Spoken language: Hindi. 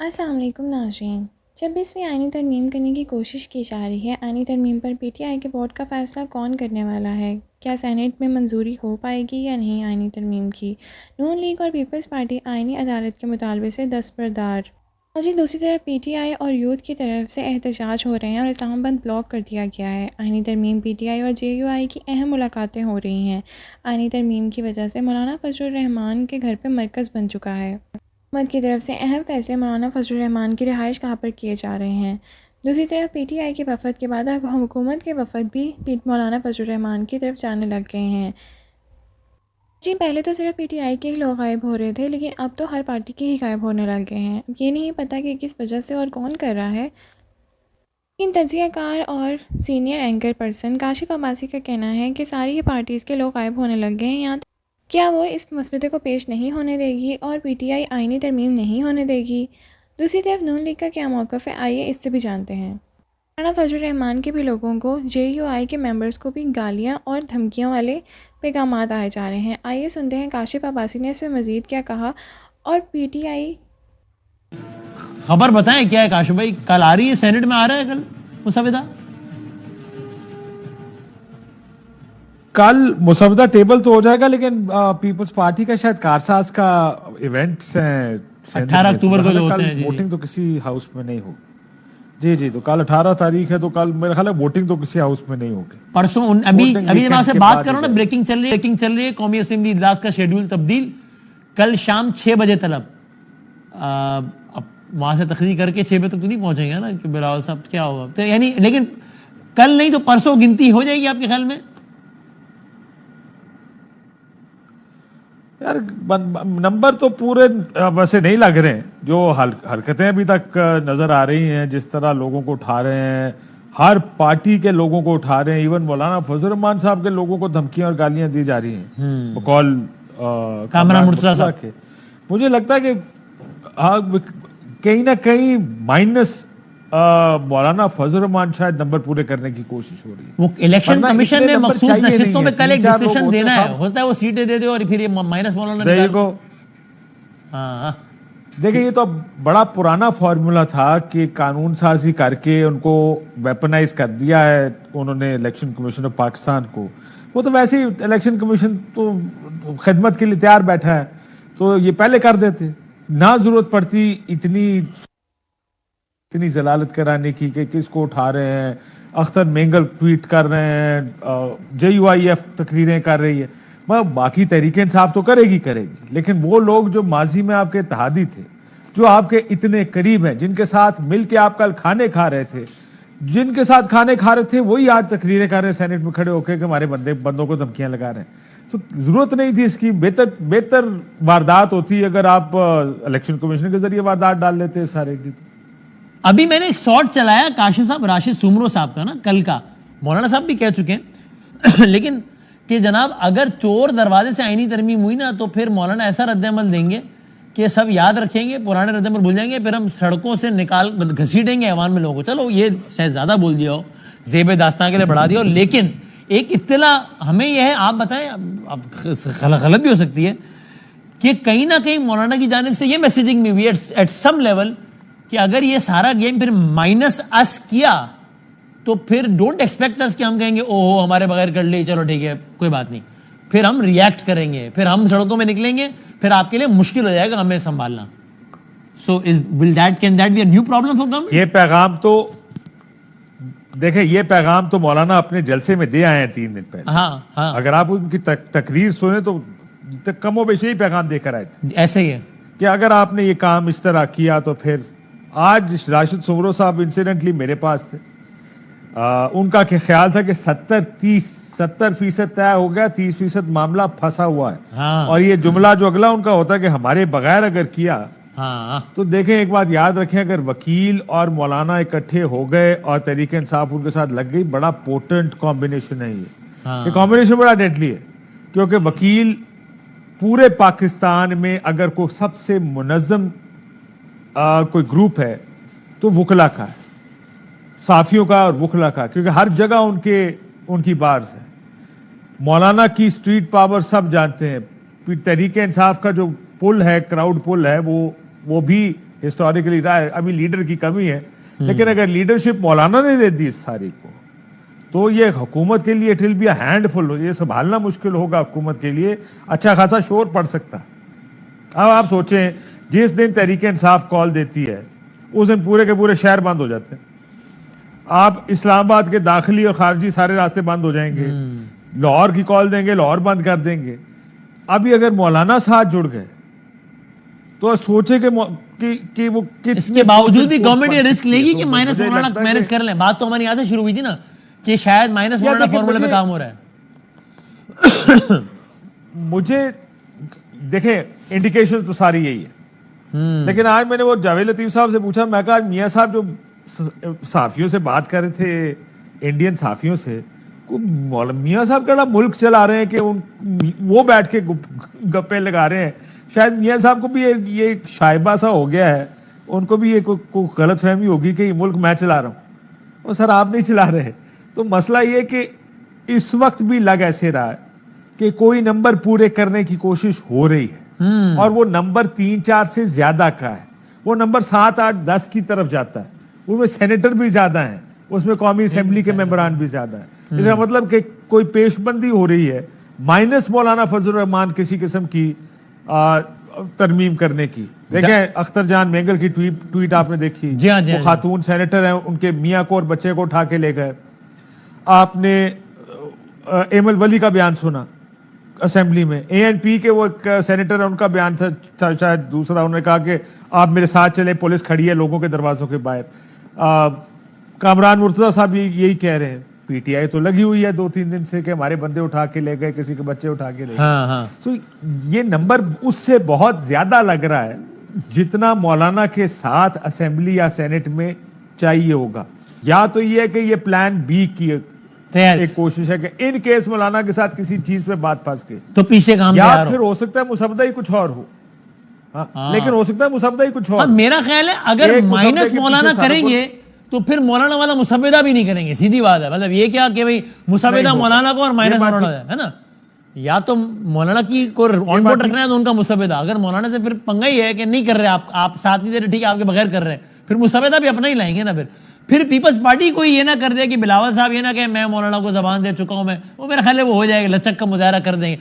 अस्सलाम वालेकुम नाज़रीन। 26वीं आईनी तरमीम करने की कोशिश की जा रही है। आईनी तरमीम पर पीटीआई के वोट का फ़ैसला कौन करने वाला है? क्या सेनेट में मंजूरी हो पाएगी या नहीं आईनी तरमीम की? नून लीग और पीपल्स पार्टी आईनी अदालत के मुतालबे से दस्तबरदार। जी, दूसरी तरफ पीटीआई और यूथ की तरफ से एहतजाज हो रहे हैं और इस्लामाबाद ब्लॉक कर दिया गया है। आईनी तरमीम पीटीआई और जेयूआई की अहम मुलाकातें हो रही हैं। आईनी तरमीम की वजह से मौलाना फजलुर रहमान के घर पर मरकज़ बन चुका है। हुकूमत की तरफ से अहम फैसले मौलाना फजलुर रहमान की रिहाइश कहाँ पर किए जा रहे हैं। दूसरी तरफ पीटीआई के वफद के बाद अब हुकूमत के वफद भी मौलाना फजलुर रहमान की तरफ जाने लग गए हैं। जी, पहले तो सिर्फ पीटीआई के ही लोग गायब हो रहे थे, लेकिन अब तो हर पार्टी के ही गायब होने लग गए हैं। अब ये नहीं पता कि किस वजह से और कौन कर रहा है। लेकिन तजियाकार और senior anchor person Kashif Abbasi का कहना है कि सारी ही पार्टीज़ के लोग गायब होने लग गए हैं। यहाँ क्या वो इस मसवदे को पेश नहीं होने देगी और पीटीआई आईनी तरमीम नहीं होने देगी? दूसरी तरफ नून लीग का क्या मौक़िफ़ है, आइए इससे भी जानते हैं। मौलाना फजलुर रहमान के भी लोगों को, जेयूआई के मेंबर्स को भी गालियां और धमकियों वाले पैगामात आए जा रहे हैं। आइए सुनते हैं काशिफ अब्बासी ने इस पर मज़ीद क्या कहा और पीटीआई। खबर बताएं क्या है काशिफ भाई, कल आ रही है, सेनेट में आ रहा है कल मुसविदा? कल मुसवदा टेबल तो हो जाएगा, लेकिन पीपल्स पार्टी का शायद कारसाज का इवेंट्स हैं 18 अक्टूबर को जो होते हैं। वोटिंग तो किसी हाउस में नहीं होगी। जी जी, तो कल 18 तारीख है, तो कल मेरा ख्याल है वोटिंग तो किसी हाउस में नहीं होगी। परसों अभी जब आपसे बात करो ना, ब्रेकिंग चल रही है। कौमी असेंबली इजलास का शेड्यूल तब्दील कल शाम 6 बजे तलब। अब वहां से तकरीर करके 6 बजे तक तो नहीं पहुंचेंगे ना कि बिलावल साहब क्या होगा, तो यानी लेकिन कल नहीं तो परसों गिनती हो जाएगी आपके ख्याल में? यार नंबर तो पूरे वैसे नहीं लग रहे हैं। जो हरकतें अभी तक नजर आ रही हैं, जिस तरह लोगों को उठा रहे हैं, हर पार्टी के लोगों को उठा रहे हैं, इवन मौलाना फजलुर रहमान साहब के लोगों को धमकियां और गालियां दी जा रही हैं बकौल कामरान मुर्तजा साहब के। मुझे लगता है कि कहीं ना कहीं माइनस मौलाना फजलुर रहमान शायद नंबर पूरे करने की कोशिश हो रही है। वो इलेक्शन कमीशन ने मखसूस नशिस्तों में कल एक डिसीजन देना है, होता है वो सीटें दे दे और फिर ये माइनस मौलाना निकाल। हाँ, देखिए ये तो बड़ा पुराना फॉर्मूला था कि कानून साजी करके उनको वेपनाइज कर दिया है उन्होंने इलेक्शन कमीशन ऑफ पाकिस्तान को। वो तो वैसे ही इलेक्शन कमीशन तो खिदमत के लिए तैयार बैठा है, तो ये पहले कर देते, ना जरूरत पड़ती इतनी जलालत कराने की कि किसको उठा रहे हैं। अख्तर मेंगल ट्वीट कर रहे हैं, जेयूआईएफ तकरीरें कर रही है, बाकी तहरीक इंसाफ तो करेगी, लेकिन वो लोग जो माजी में आपके इत्तेहादी थे, जो आपके इतने करीब हैं, जिनके साथ मिलके आप कल खाने खा रहे थे, वही आज तकरीरें कर रहे हैं सेनेट में खड़े होकर कि हमारे बंदों को धमकियां लगा रहे हैं। तो जरूरत नहीं थी इसकी। बेहतर वारदात होती अगर आप इलेक्शन कमीशन के जरिए वारदात डाल लेते सारे की। अभी मैंने एक शॉट चलाया काशिफ साहब, राशिद सुमरो साहब का ना, कल का। मौलाना साहब भी कह चुके हैं लेकिन कि जनाब अगर चोर दरवाजे से आईनी तरमीम हुई ना, तो फिर मौलाना ऐसा रद्द-ए-अमल देंगे कि सब याद रखेंगे, पुराने रद्द-ए-अमल भूल जाएंगे, फिर हम सड़कों से निकाल घसीटेंगे ऐवान में लोगों को। चलो ये शायद ज्यादा बोल दिया हो, ज़ेब दास्तां के लिए बढ़ा दिया हो, लेकिन एक इत्तला हमें यह है, आप बताएं, अब गलत भी हो सकती है, कि कहीं ना कहीं मौलाना की जानिब से ये मैसेजिंग में हुई एट सम लेवल कि अगर ये सारा गेम फिर माइनस अस किया तो फिर डोंट एक्सपेक्ट अस कि हम कहेंगे ओहो हमारे बगैर कर ली, चलो ठीक है कोई बात नहीं, फिर हम रिएक्ट करेंगे, फिर हम सड़कों में निकलेंगे, फिर आपके लिए मुश्किल हो जाएगा हमें संभालना। So can that be a new problem for government? ये पैगाम तो देखें, ये पैगाम तो मौलाना अपने जलसे में दे आए हैं 3 दिन पहले। हाँ। अगर आप उनकी तकरीर सुने तो कमो बेशी यही पैगाम देकर आए थे। ऐसे ही है कि अगर आपने ये काम इस तरह किया तो फिर। आज राशिद सुमरो साहब इंसिडेंटली मेरे पास थे, उनका ख्याल था कि 70% तय हो गया, 30% मामला फंसा हुआ है। हाँ। और ये जुमला जो अगला उनका होता है कि हमारे बगैर अगर किया। हाँ। तो देखें, एक बात याद रखें, अगर वकील और मौलाना इकट्ठे हो गए और तहरीक इंसाफ उनके साथ लग गई, बड़ा पोटेंट कॉम्बिनेशन है ये। हाँ। ये कॉम्बिनेशन बड़ा डेडली है, क्योंकि वकील पूरे पाकिस्तान में अगर कोई सबसे मुनज़्ज़म कोई ग्रुप है तो वकला का है, साफियों का और वकला का, क्योंकि हर जगह उनकी बार्स है। मौलाना की स्ट्रीट पावर सब जानते हैं। तहरीक इंसाफ का जो पुल है, क्राउड पुल है, वो भी हिस्टोरिकली रहा है, अभी लीडर की कमी है। लेकिन अगर लीडरशिप मौलाना ने दे दी इस सारी को, तो ये हुकूमत के लिए it will be a handful, ये संभालना मुश्किल होगा हुकूमत के लिए, अच्छा खासा शोर पड़ सकता। अब आप सोचें, जिस दिन तहरीक इंसाफ कॉल देती है उस दिन पूरे के पूरे शहर बंद हो जाते हैं। आप इस्लामाबाद के दाखिली और खारजी सारे रास्ते बंद हो जाएंगे, लाहौर की कॉल देंगे, लाहौर बंद कर देंगे। अभी अगर मौलाना साथ जुड़ गए तो सोचे कि वो इसके बावजूद भी गवर्नमेंट ये रिस्क लेगी कि तो माइनस मुझे मौलाना लगता है मैनेज कर लें। बात तो हमारी यहाँ से शुरू हुई थी ना कि शायद माइनस मौलाना फॉर्मूले पे काम हो रहा है। मुझे देखें, इंडिकेशन तो सारी यही है। लेकिन आज मैंने वो जावेद लतीफ साहब से पूछा, मैं कहा मियाँ साहब जो सहाफियों से बात कर रहे थे, इंडियन सहाफियों से, मियाँ साहब केड़ा मुल्क चला रहे हैं कि वो बैठ के गप्पे लगा रहे हैं। शायद मियाँ साहब को भी ये शायबा सा हो गया है, उनको भी ये कोई गलत फहमी होगी कि ये मुल्क मैं चला रहा हूँ। और सर आप नहीं चला रहे। तो मसला ये कि इस वक्त भी लग ऐसे रहा है कि कोई नंबर पूरे करने की कोशिश हो रही है और वो नंबर 3-4 से ज्यादा का है। वो नंबर 7-8-10 की तरफ जाता है। उसमें सेनेटर भी ज्यादा हैं, उसमें कौमी असेंबली के मेंबरान भी ज्यादा हैं। इसका मतलब कि कोई पेशबंदी हो रही है माइनस मौलाना फजल रहमान किसी किस्म की तरमीम करने की। देखें, अख्तर जान मेंगल की ट्वीट आपने देखी, जी हाँ, जी वो हाँ, खातून सेनेटर हैं, उनके मियाँ को और बच्चे को उठा के ले गए। आपने एमल वली का बयान सुना असेंबली में, ANP के वो एक सेनेटर है, उनका बयान था शायद दूसरा, उन्होंने कहा कि आप मेरे साथ चले, पुलिस खड़ी है लोगों के दरवाजों के बाहर। कामरान मुर्तजा साहब यही कह रहे हैं। PTI तो लगी हुई है 2-3 दिन से कि हमारे बंदे उठा के ले गए, किसी के बच्चे उठा के ले गए। हाँ। तो ये नंबर उससे बहुत ज्यादा लग रहा है जितना मौलाना के साथ असेंबली या सेनेट में चाहिए होगा। या तो ये है कि ये प्लान B की एक कोशिश है कि इन केस मौलाना के साथ किसी चीज पे बात फंस गई तो पीछे काम या फिर हो सकता है मुसब्बदा ही कुछ और हो। हाँ, लेकिन हो सकता है मुसब्बदा ही कुछ और। मेरा ख्याल है अगर माइनस मौलाना करेंगे तो फिर मौलाना वाला मुसब्बदा भी नहीं करेंगे, सीधी बात है। मतलब ये क्या कि भाई मुसब्बदा मौलाना को और माइनस मौलाना है ना, या तो मौलाना की को ऑन बोर्ड रखना है तो उनका मुसब्बदा। अगर मौलाना से फिर पंगा ही है कि नहीं कर रहे आप साथ नहीं दे रहे, ठीक है, आपके बगैर कर रहे हैं, फिर मुसब्बदा भी अपना ही लाएंगे ना। फिर पीपल्स पार्टी कोई ये ना कर दे कि बिलावल साहब ये ना कहे मैं मौलाना को जबान दे चुका हूं मैं, वो मेरा ख्याल है वो हो जाएगा, लचक का मुजाहरा कर देंगे।